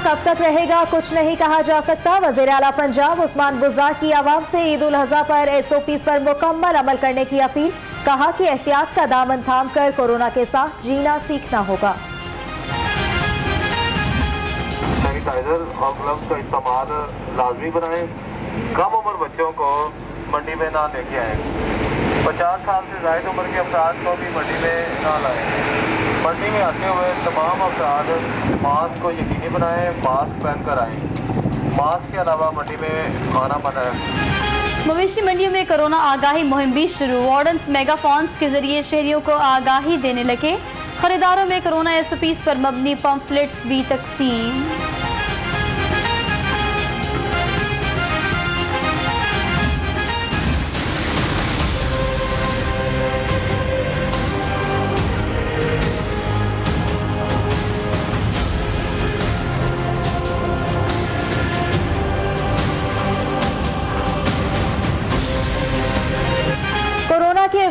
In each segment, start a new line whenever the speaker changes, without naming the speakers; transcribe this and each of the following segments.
कब तक रहेगा कुछ नहीं कहा जा सकता। वज़ीर आला पंजाब उस्मान बुज़दार की आवाम से ईद उल अज़हा पर SOPs पर मुकम्मल अमल करने की अपील। कहा कि एहतियात का दामन थाम कर कोरोना के साथ जीना सीखना होगा।
सैनिटाइजर और ग्लव्स का इस्तेमाल लाजमी बनाएं। कम उम्र बच्चों को मंडी में ना लेके आए। 50 साल से ज़ायद उम्र के अफराद को भी मंडी में ना लाएं। मंडी में आते हुए तमाम अफराद मास्क को यकीनी बनाएं, मास्क पहन कर आएँ। मास्क के अलावा मंडी में खाना बनाएं।
मवेशी मंडियों में कोरोना आगाही मुहिम भी शुरू। वार्डन्स मेगाफोन्स के जरिए शहरियों को आगाही देने लगे। खरीदारों में कोरोना SOPs पर मबनी पम्फलेट्स भी तकसीम।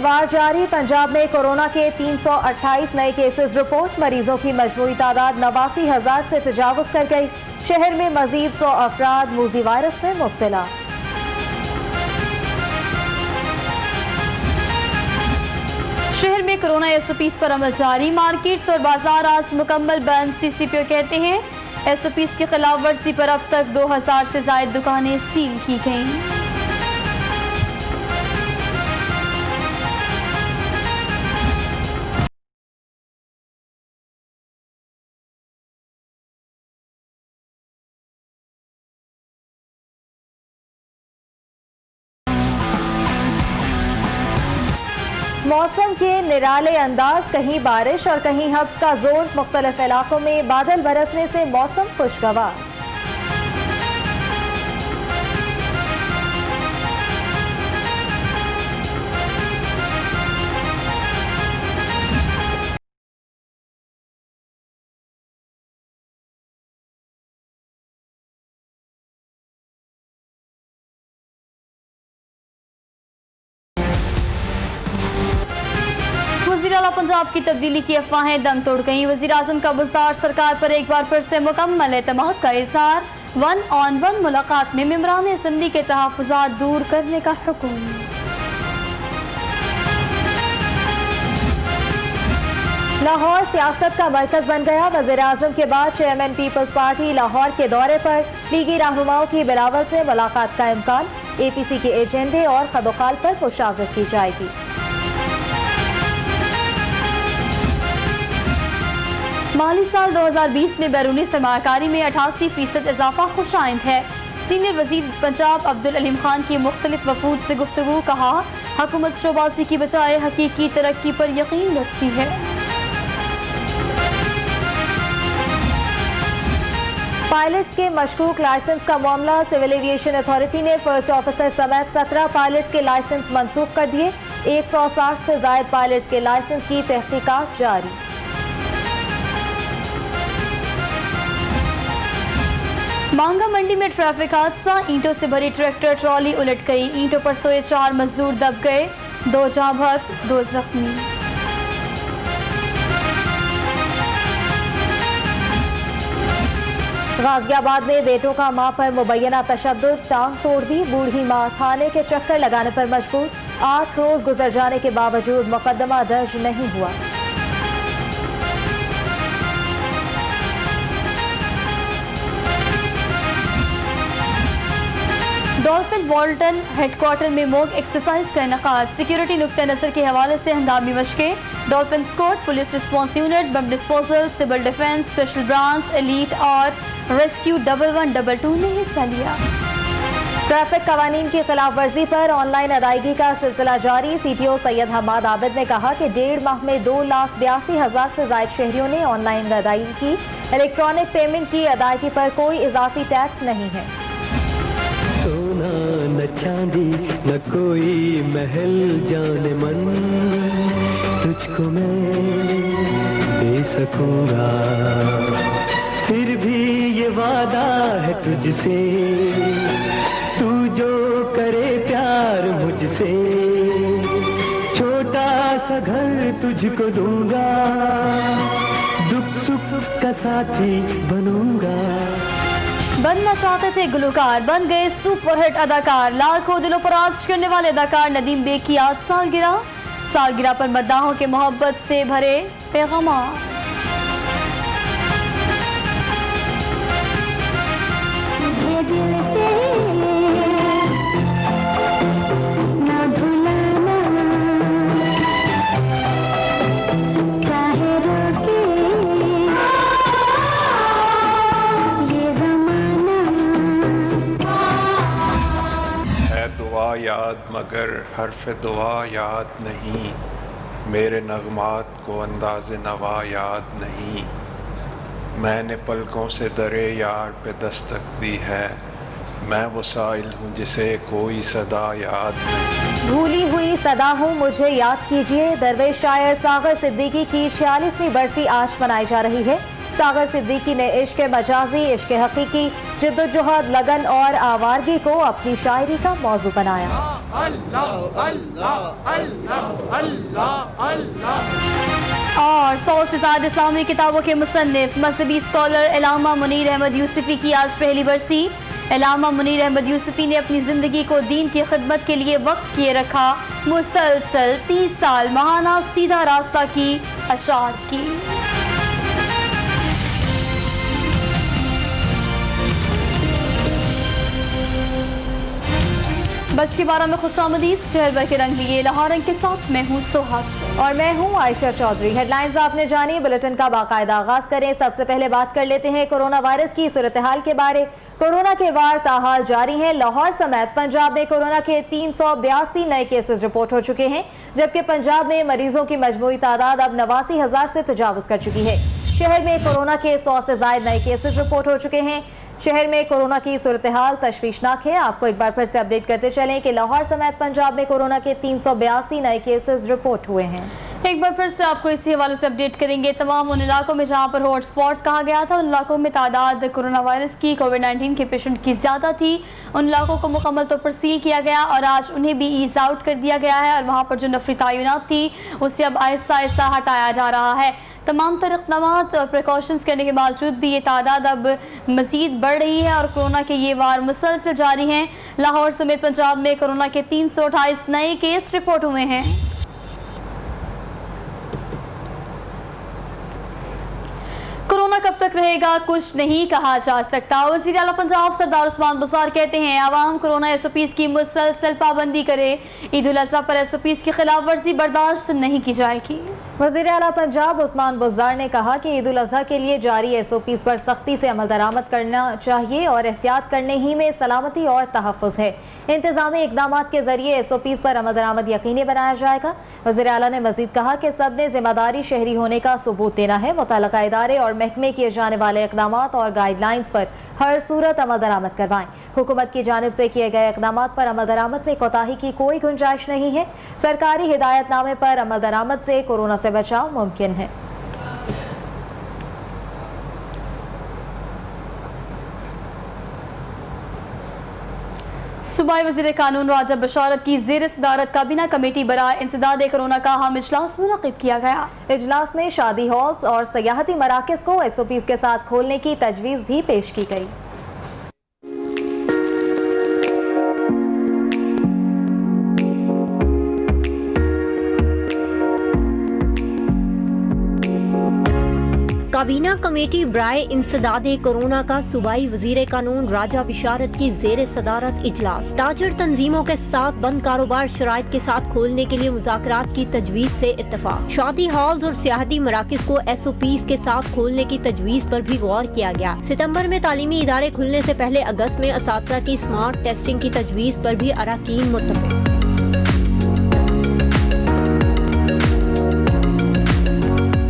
वार जारी। पंजाब में कोरोना के 328 नए केसेस रिपोर्ट। मरीजों की मजमूई तादाद 89,000 से तजावुज कर गई। शहर में मजीद 100 अफराद मूजी वायरस में मुब्तला।
शहर में कोरोना SOPs पर अमल जारी। मार्केट्स और बाजार आज मुकम्मल बंद। CCPO कहते हैं SOPs की खिलाफ वर्जी पर अब तक 2000 से ज्यादा दुकानें सील की गईं।
मौसम के निराले अंदाज, कहीं बारिश और कहीं हब्स का जोर। मुख्तलिफ इलाकों में बादल बरसने से मौसम खुशगवार।
वज़ीर आला पंजाब की तब्दीली की अफवाहें दम तोड़ गईं। वज़ीर आज़म का बुज़दार सरकार पर एक बार फिर से मुकम्मल एतमाद का इज़हार। 1-on-1 मुलाकात में मेंबरान असम्बली के तहफ़्फ़ुज़ात दूर करने का हुक्म।
लाहौर सियासत का मरकज बन गया। वज़ीर आज़म के बाद चेयरमैन पीपल्स पार्टी लाहौर के दौरे पर। लीगी रहनुमाओं की बिलावल से मुलाकात का इम्कान। APC के एजेंडे और खदोखाल पर मुशावरत की जाएगी।
माली साल 2020 में बैरूनी सरमाकारी में 88% इजाफा खुशाइंद है। सीनियर वजीर पंजाब अब्दुल अलीम खान की मुख्तलिफ वफूद से गुफ्तगू। कहा हुकूमत शोबाजी की बजाय हकीकी तरक्की पर यकीन रखती है।
पायलट्स के मशकूक लाइसेंस का मामला। सिविल एविएशन अथॉरिटी ने फर्स्ट ऑफिसर समेत 17 पायलट्स के लाइसेंस मंसूख कर दिए। 160 से ज्यादा पायलट्स के लाइसेंस की तहकीकात जारी।
मांगा मंडी में ट्रैफिक हादसा। ईंटों से भरी ट्रैक्टर ट्रॉली उलट गई। ईंटों पर सोए 4 मजदूर दब गए। 2 जाँ बहक, 2 जख्मी।
गाजियाबाद में बेटों का मां पर मुबैना तशद्दुद। टांग तोड़ दी। बूढ़ी मां थाने के चक्कर लगाने पर मजबूर। 8 रोज गुजर जाने के बावजूद मुकदमा दर्ज नहीं हुआ।
डॉल्फिन वॉल्टन हेडक्वार्टर में मॉक एक्सरसाइज का इनकाद। सिक्योरिटी नुक्ते नजर के हवाले से हंगामी मशकें। Dolphin squad, police response unit, bomb disposal, civil defence, special branch, elite और रेस्क्यू 1112 ने हिस्सा लिया।
ट्रैफिक कवानीन की खिलाफ वर्जी पर ऑनलाइन अदायगी का सिलसिला जारी। CTO सैयद हमाद आबिद ने कहा कि 1.5 माह में 2,82,000 से ज्यादा शहरियों ने ऑनलाइन अदायगी की। इलेक्ट्रॉनिक पेमेंट की अदायगी पर कोई इजाफी टैक्स नहीं है।
सोना न चांदी न कोई महल जाने मन, तुझको मैं दे सकूंगा। फिर भी ये वादा है तुझसे, तू जो करे प्यार मुझसे। छोटा सा घर तुझको दूंगा, दुख सुख का साथी बनूंगा।
बनना चाहते थे गुलकार, बन गए सुपरहिट अदाकार। लाखों दिलों पर राज करने वाले अदाकार नदीम बेग की आज सालगिरह पर मद्दाहों के मोहब्बत से भरे पैगाम।
याद मगर हर्फ दुआ याद नहीं, मेरे नगमात को अंदाज़े नवा याद नहीं। मैंने पलकों से दरे यार पे दस्तक दी है, मैं वो साइल हूँ जिसे कोई सदा याद नहीं।
भूली हुई सदा हूँ मुझे याद कीजिए। दरवेश शायर सागर सिद्दीकी की 46वीं बरसी आज मनाई जा रही है। सागर सिद्दीकी ने इश्क मजाजी, इश्क हकीकी, जिद्दोजहद, लगन और आवारगी को अपनी शायरी का मौजू बनाया।
और 100 से ज्यादा इस्लामी किताबों के मुसन्निफ मजहबी स्कॉलर अल्लामा मुनीर अहमद यूसुफी की आज पहली बरसी। अल्लामा मुनीर अहमद यूसुफी ने अपनी जिंदगी को दीन की खिदमत के लिए वक्फ किए रखा। मुसलसल 30 साल महाना सीधा रास्ता की अशार की। बज के 12 में खुशामदीद। शहर भर के रंग लिए लाहौर रंग के साथ मैं हूँ सोहाग
और मैं हूँ आयशा चौधरी। हेडलाइंस आपने जानी, बुलेटिन का बाकायदा आगाज करें। सबसे पहले बात कर लेते हैं कोरोना वायरस की सूरत हाल के बारे। कोरोना के वार ताहाल जारी हैं। लाहौर समेत पंजाब में कोरोना के 382 नए केसेस रिपोर्ट हो चुके हैं, जबकि पंजाब में मरीजों की मजमूई तादाद अब 89,000 से तजावुज कर चुकी है। शहर में कोरोना के 100 से ज्यादा नए केसेस रिपोर्ट हो चुके हैं। शहर में कोरोना की सूरत हाल तशवीशनाक है। आपको एक बार फिर से अपडेट करते चलें कि लाहौर समेत पंजाब में कोरोना के 382 नए केसेस रिपोर्ट हुए हैं।
एक बार फिर से आपको इसी हवाले से अपडेट करेंगे। तमाम उन इलाकों में जहां पर हॉटस्पॉट कहा गया था, उन इलाकों में तादाद कोरोना वायरस की कोविड-19 के पेशेंट की ज़्यादा थी। उन इलाकों को मुकम्मल तौर पर सील किया गया और आज उन्हें भी ईज आउट कर दिया गया है और वहाँ पर जो नफरी तयनात थी उसे अब आहिस्ता आहिस्ता हटाया जा रहा है। तमाम तरह इक़दामात और प्रिकॉशंस करने के बावजूद भी ये तादाद अब मज़ीद बढ़ रही है और कोरोना के ये वार मुसलसल जारी हैं। लाहौर समेत पंजाब में कोरोना के 328 नए केस रिपोर्ट हुए हैं। कोरोना कब तक रहेगा कुछ नहीं कहा जा सकता। वज़ीर आला पंजाब सरदार उस्मान बुज़दार कहते हैं आवाम कोरोना SOPs की मुसलसल पाबंदी करे। ईद उल अज़हा पर SOPs की खिलाफ वर्जी बर्दाश्त नहीं की जाएगी।
वज़ीर आला पंजाब उस्मान बुज़दार ने कहा कि ईद उल अज़हा के लिए जारी SOPs पर सख्ती से अमल दरामद करना चाहिए और एहतियात करने ही में सलामती और तहफ़्फ़ुज़ है। इंतज़ामी इक़दामात के ज़रिए SOPs पर अमल दरामद यकीनी बनाया जाएगा। वज़ीर आला ने मज़ीद कहा कि सब में ज़िम्मेदारी शहरी होने का सबूत देना है। मुतल्लिक़ा इदारे और महकमे किए जाने वाले इक़दामात और गाइडलाइंस पर हर सूरत अमल दरामद करवाएं। हुकूमत की जानिब से किए गए इक़दामात पर अमल दरामद में कोताही की कोई गुंजाइश नहीं है। सरकारी हिदायतनामे पर अमल दरामद से कोरोना से बचाव मुमकिन है।
सूबाई वज़ीर कानून राजा बशारत की ज़ेर सदारत काबीना कमेटी बराए इंसदाद कोरोना का अहम इजलास मुनक़िद किया गया।
इजलास में शादी हॉल्स और सयाहती मराकज़ को SOPs के साथ खोलने की तजवीज़ भी पेश की गई।
काबीना कमेटी बराए इंसदादे कोरोना का सूबाई वजीर कानून राजा बिशारत की जेर सदारत इजलास। ताजर तंजीमों के साथ बंद कारोबार शराइत के साथ खोलने के लिए मुज़ाकरात की तजवीज़ से इत्तफाक। शादी हॉल्स और सियाहती मराकिज़ को SOPs के साथ खोलने की तजवीज़ पर भी गौर किया गया। सितंबर में तालीमी इदारे खुलने से पहले अगस्त में असातिज़ा की स्मार्ट टेस्टिंग की तजवीज़ पर भी अराकीन मुत्तफ़िक़।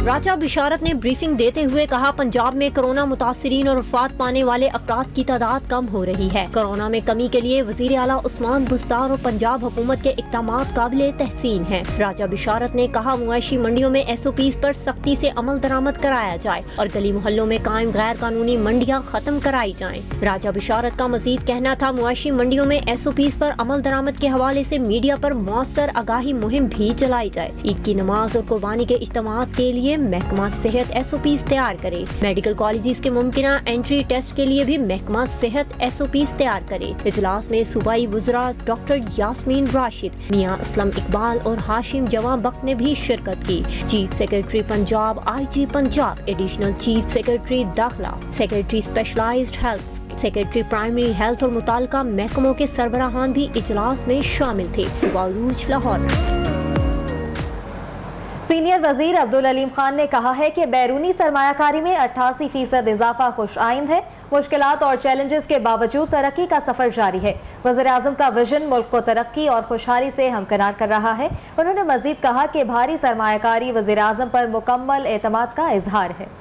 राजा बिशारत ने ब्रीफिंग देते हुए कहा, पंजाब में कोरोना मुतासिरीन और वफात पाने वाले अफराद की तादाद कम हो रही है। कोरोना में कमी के लिए वज़ीर आला उस्मान बुज़दार और पंजाब हुकूमत के इक़दामात काबिले तहसीन हैं। राजा बिशारत ने कहा, मुआशी मंडियों में SOPs पर सख्ती से अमल दरामद कराया जाए और गली मोहल्लों में कायम गैर कानूनी मंडियाँ खत्म कराई जाएं। राजा बिशारत का मजीद कहना था, मुआशी मंडियों में SOPs पर अमल दरामद के हवाले से मीडिया पर मौसर आगाही मुहिम भी चलाई जाए। ईद की नमाज और कुर्बानी के इज्तिमात के लिए महकमा सेहत SOPs तैयार करे। मेडिकल कॉलेजेस के मुमकिना एंट्री टेस्ट के लिए भी महकमा सेहत SOPs तैयार करे। इजलास में सूबाई वज़रा डॉक्टर यास्मीन राशिद, मियां असलम इकबाल और हाशिम जवां बख्त ने भी शिरकत की। Chief secretary Punjab, IG Punjab, additional chief secretary दाखिला, secretary specialised health, secretary primary health और मुताल्लिका महकमों के सरबराहान भी इजलास में शामिल थे। बारूच, लाहौर।
सीनियर वजीर अब्दुल अलीम खान ने कहा है कि बैरूनी सरमायाकारी में 88% इजाफा खुश आइंद है। मुश्किलात और चैलेंजेस के बावजूद तरक्की का सफर जारी है। वज़ीर-ए-आज़म का विजन मुल्क को तरक्की और खुशहाली से हमकिनार कर रहा है। उन्होंने मजीद कहा कि भारी सरमायाकारी वज़ीर-ए-आज़म पर मुकम्मल एतमाद का इजहार है।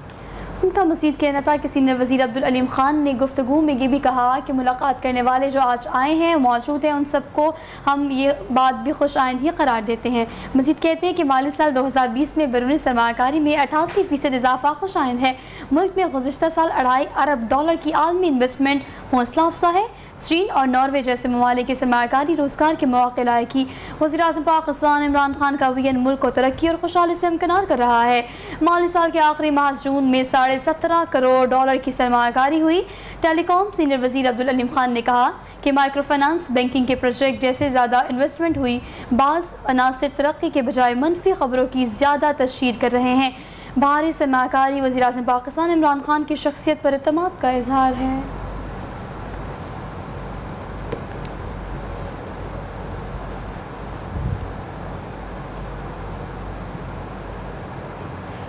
उनका मज़ीद कहना था कि सीनियर वज़ीर अब्दुल अलीम खान ने गुफ्तगू में ये भी कहा कि मुलाकात करने वाले जो आज आए हैं मौजूद हैं, उन सबको हम ये बात भी खुश आइंद ही करार देते हैं। मज़ीद कहते हैं कि माली साल 2020 में बैरूनी सरमायाकारी में 88% इजाफा खुश आइंद है। मुल्क में गुज़िश्ता साल $2.5 अरब की आलमी इन्वेस्टमेंट हौसला अफजा है। चीन और नॉर्वे जैसे ममालिक की सरमायाकारी रोज़गार के मौके लाएगी। वज़ीर-ए-आज़म पाकिस्तान इमरान खान का विजन मुल्क को तरक्की और खुशहाली से हमकिनार कर रहा है। माली साल के आखिरी माह जून में $17.5 करोड़ की सरमायाकारी हुई। टेलीकॉम सीनियर वज़ीर अब्दुल अलीम खान ने कहा कि माइक्रो फाइनेंस, बैंकिंग के प्रोजेक्ट जैसे ज़्यादा इन्वेस्टमेंट हुई। बाज़ अनासर तरक्की के बजाय मनफी खबरों की ज़्यादा तशहीर कर रहे हैं। भारी सरमायाकारी वज़ीर-ए-आज़म पाकिस्तान इमरान खान की शख्सियत पर एतमाद का इजहार है।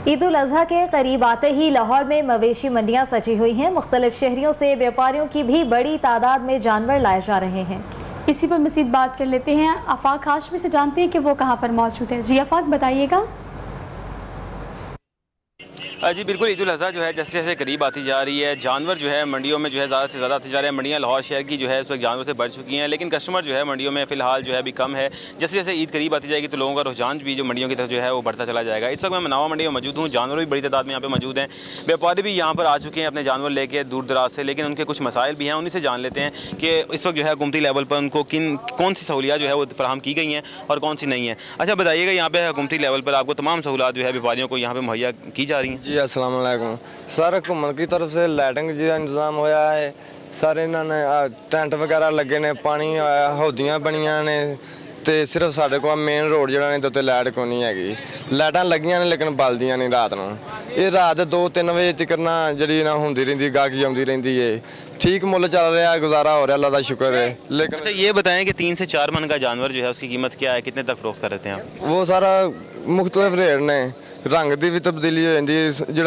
ईद उल अज़हा के करीब आते ही लाहौर में मवेशी मंडियां सजी हुई हैं। मुख्तलिफ शहरों से व्यापारियों की भी बड़ी तादाद में जानवर लाए जा रहे हैं।
इसी पर मज़ीद बात कर लेते हैं। आफाक हाशमी से जानते हैं कि वो कहाँ पर मौजूद है। जी आफाक, बताइएगा।
जी बिल्कुल, ईद उल अज़हा जो है जैसे जैसे करीब आती जा रही है, जानवर जो है मंडियों में जो है ज़्यादा से ज़्यादा आते जा रहे हैं। मंडियाँ लाहौर शहर की जो है इस वक्त जानवर से बढ़ चुकी हैं, लेकिन कस्टमर जो है मंडियों में फ़िलहाल जो है अभी कम है। जैसे जैसे ईद करीब आती जाएगी तो लोगों का रुझान भी जो मंडियों की तरफ जो है वो बढ़ता चला जाएगा। इस वक्त मैं मनावा मंडी में मौजूद हूँ। जानवर भी बड़ी तादाद में यहाँ पे मौजूद हैं। व्यापारी भी यहाँ पर आ चुके हैं अपने जानवर लेके दूर दराज से, लेकिन उनके कुछ मसाइल भी हैं। उन्हीं से जान लेते हैं कि इस वक्त जो है हुकूमती लेवल पर उनको कौन सी सहूलियात जो है वो फराहम की गई हैं और कौन सी नहीं है। अच्छा बताइएगा, यहाँ पे हुकूमती लेवल पर आपको तमाम सहूलियात जो है व्यापारियों को यहाँ पे मुहैया की जा रही हैं?
जी अस्सलाम वालेकुम सर, घूमन की तरफ से लाइटिंग का इंतजाम होया है। सारे इन्होंने टेंट वगैरह लगे ने, पानी आया, हौदियाँ बनिया ने, तो सिर्फ साढ़े को मेन रोड जो ने तो लाइट को नहीं हैगी। लाइटां लगियां ने लेकिन बलदियां नहीं रात को। ये रात 2-3 बजे तक ना जी ना होंदी रही, गाहकी आती रही है। ठीक मुल्ल चल रहा है, गुजारा हो रहा है, अल्लाह का शुक्र है। लेकिन
अच्छा ये बताएं कि 3 से 4 मन का जानवर जो है उसकी कीमत क्या है, कितने तक फरोख्त कर रहे हैं आप?
वो सारा मुख्तलिफ रेट ने, रंग की भी तब्दीली हो जाती है। जो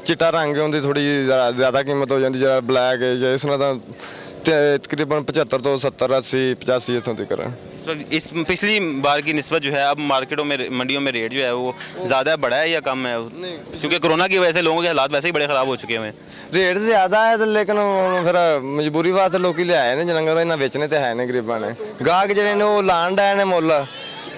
चिट्टा रंग है उनकी थोड़ी ज़्यादा कीमत हो जाती है, जो ब्लैक है या इसमें तो तकरीबन 75 तो 70, 80, 85 इतों तक।
इस पिछली बार की निस्बत जो है अब मार्केटों में मंडियों में रेट जो है वो ज़्यादा बढ़ा है या कम है? क्योंकि कोरोना की वजह से लोगों के हालात वैसे ही बड़े ख़राब हो चुके हुए हैं।
रेट ज़्यादा है तो लेकिन फिर मजबूरी वास्ते लोग ले आए ने जंगल, इन्हें बेचने तो है नहीं गरीबा ने। गाहक जो वो लान डे ने मुल,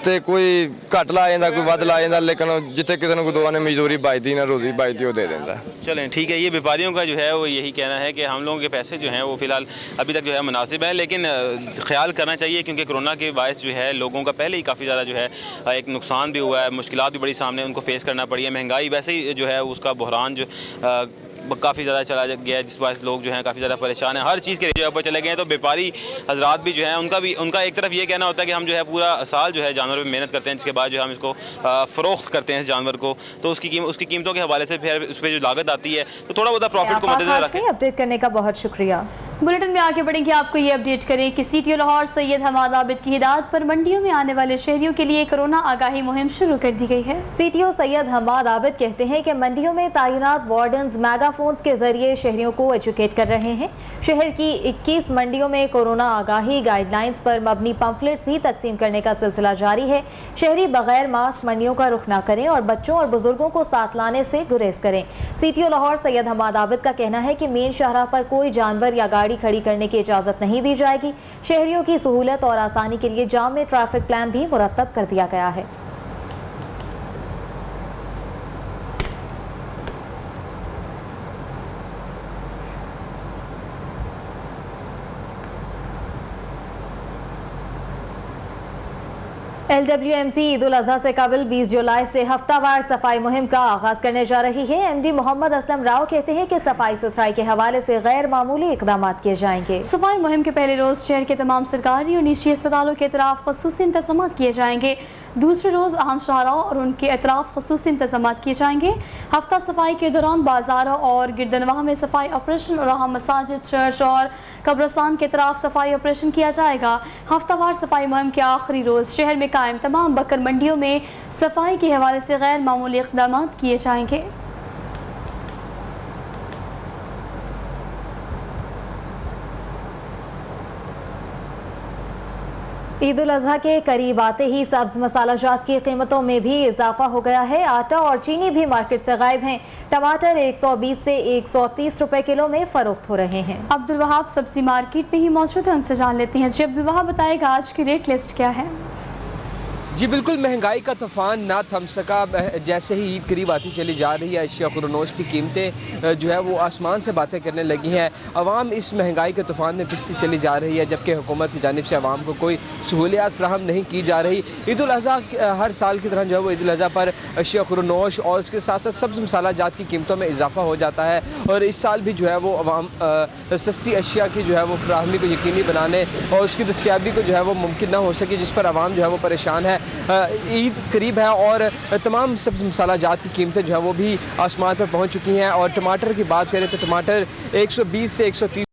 तो कोई घट ला जाता, कोई वध ला जाता, लेकिन जितने किसी ने कोई दो ने मजदूरी बचती ना रोज़ी बचती वो दे देता।
चलें ठीक है, ये व्यापारियों का जो है वो यही कहना है कि हम लोगों के पैसे जो हैं वो फ़िलहाल अभी तक जो है मुनासिब है, लेकिन ख्याल करना चाहिए क्योंकि कोरोना के बायस जो है लोगों का पहले ही काफ़ी ज़्यादा जो है एक नुकसान भी हुआ है, मुश्किलात भी बड़ी सामने उनको फेस करना पड़ी है। महंगाई वैसे ही जो है उसका बहरान जो काफ़ी ज़्यादा चला गया है, जिस वजह से लोग जो हैं काफ़ी ज़्यादा परेशान हैं। हर चीज़ के रेट जो ऊपर चले गए हैं, तो व्यापारी हजरात भी जो है उनका एक तरफ ये कहना होता है कि हम जो है पूरा साल जो है जानवर पर मेहनत करते हैं, जिसके बाद जो है हम इसको फ़रोख्त करते हैं इस जानवर को, तो उसकी कीमतों के हवाले से फिर उस पर जो लागत आती है तो थोड़ा बहुत प्रॉफिट को मद्देनजर रखें।
अपडेट करने का बहुत शुक्रिया।
बुलेटिन में आगे बढ़ेंगे, आपको ये अपडेट करें कि CTO लाहौर सैयद हमाद आबिद की हिदायत पर मंडियों में आने वाले शहरियों के लिए कोरोना आगाही मुहिम शुरू कर दी गई है।
CTO सैयद हमाद आबिद कहते हैं कि मंडियों में तैनात वार्डन्स मेगाफोन्स के जरिए शहरियों को एजुकेट कर रहे हैं। शहर की 21 मंडियों में कोरोना आगाही गाइडलाइंस पर मबनी पम्फलेट्स भी तकसीम करने का सिलसिला जारी है। शहरी बगैर मास्क मंडियों का रुख न करें और बच्चों और बुजुर्गों को साथ लाने से गुरेज करें। CTO लाहौर सैयद हमाद आबिद का कहना है कि मेन शाहराह पर कोई जानवर या गाड़ी खड़ी करने की इजाजत नहीं दी जाएगी। शहरियों की सहूलत और आसानी के लिए जाम में ट्रैफिक प्लान भी मुरतब कर दिया गया है। LWMC ईद उल अजहा से कबल 20 जुलाई से हफ्तावार सफाई मुहिम का आगाज करने जा रही है। MD मोहम्मद असलम राव कहते हैं कि सफाई सुथराई के हवाले से गैर मामूली इकदाम किए जाएंगे।
सफाई मुहिम के पहले रोज शहर के तमाम सरकारी और निजी अस्पतालों के अतराफ खसूसी इंतजाम किए जाएंगे। दूसरे रोज अहम शाहराओं और उनके अतराफ खसूसी इंतजाम किए जाएंगे। हफ्ता सफाई के दौरान बाजारों और गिरदनवाह में सफाई ऑपरेशन और अहम मसाजिद, चर्च और कब्रस्तान के तरफ सफाई ऑपरेशन किया जाएगा। हफ्तावार सफाई मुहिम के आखिरी रोज शहर में कायम तमाम बकर मंडियों में सफाई के हवाले से गैर मामूली इक़दाम किए जाएंगे।
ईद उल अजहा के करीब आते ही सब्ज मसाला जात की कीमतों में भी इजाफा हो गया है। आटा और चीनी भी मार्केट से गायब हैं। टमाटर 120 से 130 रुपए किलो में फरोख्त हो रहे हैं।
अब्दुल वहाब सब्जी मार्केट में ही मौजूद है, उनसे जान लेती हैं। जी अब्दुल वहाब, बताएगा आज की रेट लिस्ट क्या है?
जी बिल्कुल, महंगाई का तूफ़ान ना थम सका। जैसे ही ईद करीब आती चली जा रही है, अशिया खुरनोश की कीमतें जो है वो आसमान से बातें करने लगी हैं। अवाम इस महंगाई के तूफ़ान में पिसती चली जा रही है, जबकि हुकूमत की जानिब से अवाम को कोई सहूलियात फ्राहम नहीं की जा रही। ईद उल अज़हा हर साल की तरह जो है वो ईद उल अज़हा पर अशिया खुरनोश और उसके साथ साथ सब्ज़ मसाला जात की कीमतों में इजाफा हो जाता है। और इस साल भी जो है वो अवाम सस्ती अशिया की जो है वो फ्राहमी को यकीनी बनाने और उसकी दस्तियाबी को जो है वो मुमकिन ना हो सके, जिस पर अवाम जो है वो परेशान है। ईद करीब है और तमाम सब्ज़ मसाला जात की कीमतें जो है वो भी आसमान पर पहुंच चुकी हैं। और टमाटर की बात करें तो टमाटर 120 से 130